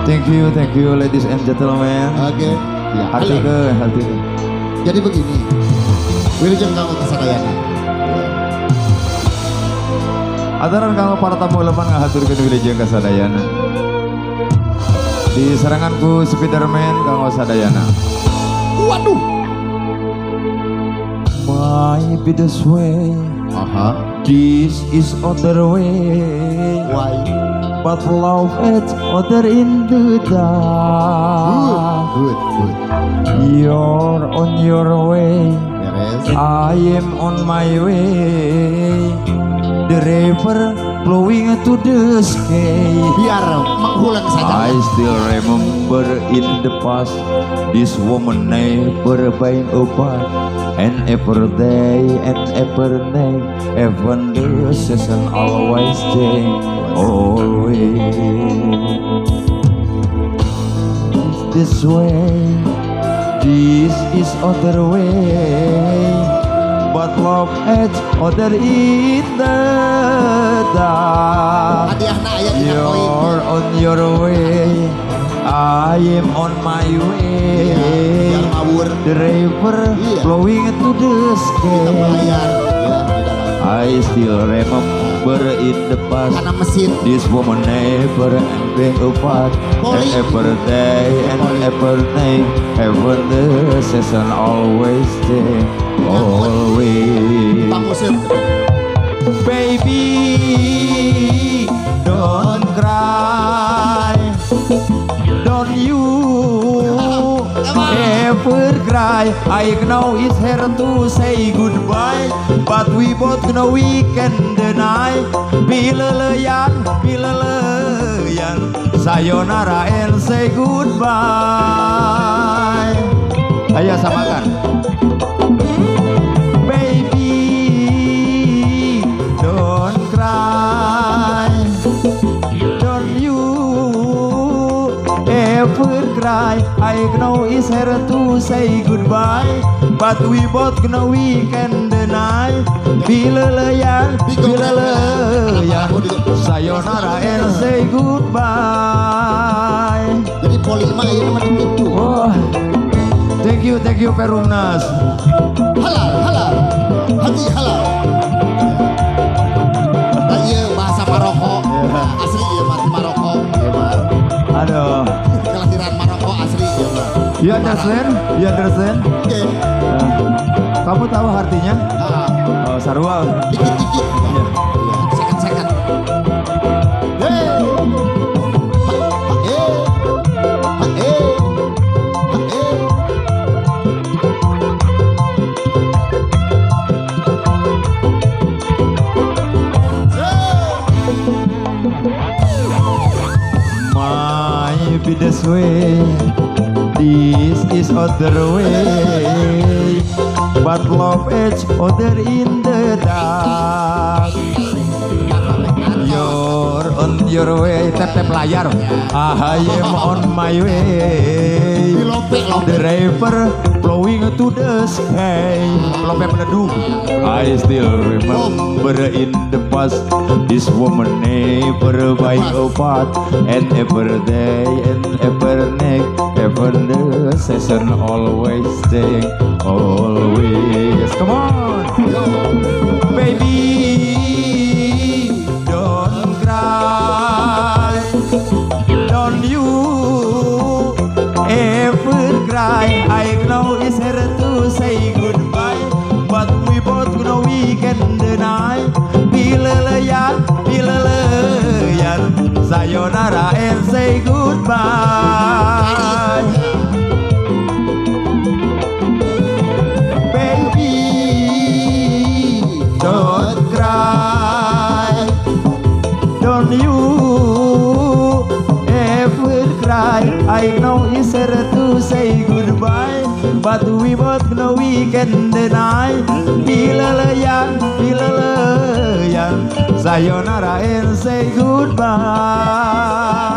Thank you ladies and gentlemen. Oke. Ya, Hati ke. Jadi begini, Wilujeng Kang Kasadayana. Adaran kang para tamu leman ngahaturkeun Wilujeng Kasadayana. Di seranganku Spiderman kang Kasadayana. Waduh. Might be this way. Aha. This is other way. Why? But love it other in the dark. Good. You're on your way. Beres. I am on my way. The river flowing to the sky. Biar menghulang saja. I still remember in the past. This woman never been apart. And every day and every night, even the season always change. Always this way. This is other way. But love edge other in the dark. Hadiah na aya dina koin. You're on your way, I am on my way. Biar ngawur. The river Iya. flowing to the Kita sky. melayar. Ya, di dalam. I still remember in the past. Karena mesin. This woman never been apart. And every day and every night, even the season always stay. Always. Bang musim. Baby, don't cry. Don't you ever cry. I know it's hard to say goodbye, but we both know we can deny. Bilalayan, sayonara and say goodbye. Ayo samakan. Baby, don't cry. Don't you ever cry. I know it's hard to say goodbye, but we both know we can deny. Bilalayan, sayonara and say goodbye. Jadi polima ini mah gitu. Oh, thank you Perumnas. Halal. Hati halal. Nah, iya bahasa Maroko. Asli iya mati Maroko. Iya mah. Aduh. Kelahiran Maroko asli iya mah. You understand? Oke. Kamu tahu artinya? Ah, Oh, sarua. dikit-dikit. Iya. Sekat-sekat. Hey. Might be this way, this is other way, but love is other in the dark. You're on your way, tap layar. I am on my way. The river flowing to the sky. Lope menedung. I still remember in the past. This woman never by apart. And every day and every night, even the season always stay. Always. Come on, baby, don't cry. Don't you ever cry. I know it's hard to say goodbye, but we both know we can deny. Bilalayan, sayonara and say goodbye. Baby, don't cry. Don't you ever cry. I know it's hard to say goodbye, but we both know we can deny. Bilalayan, sayonara and say goodbye.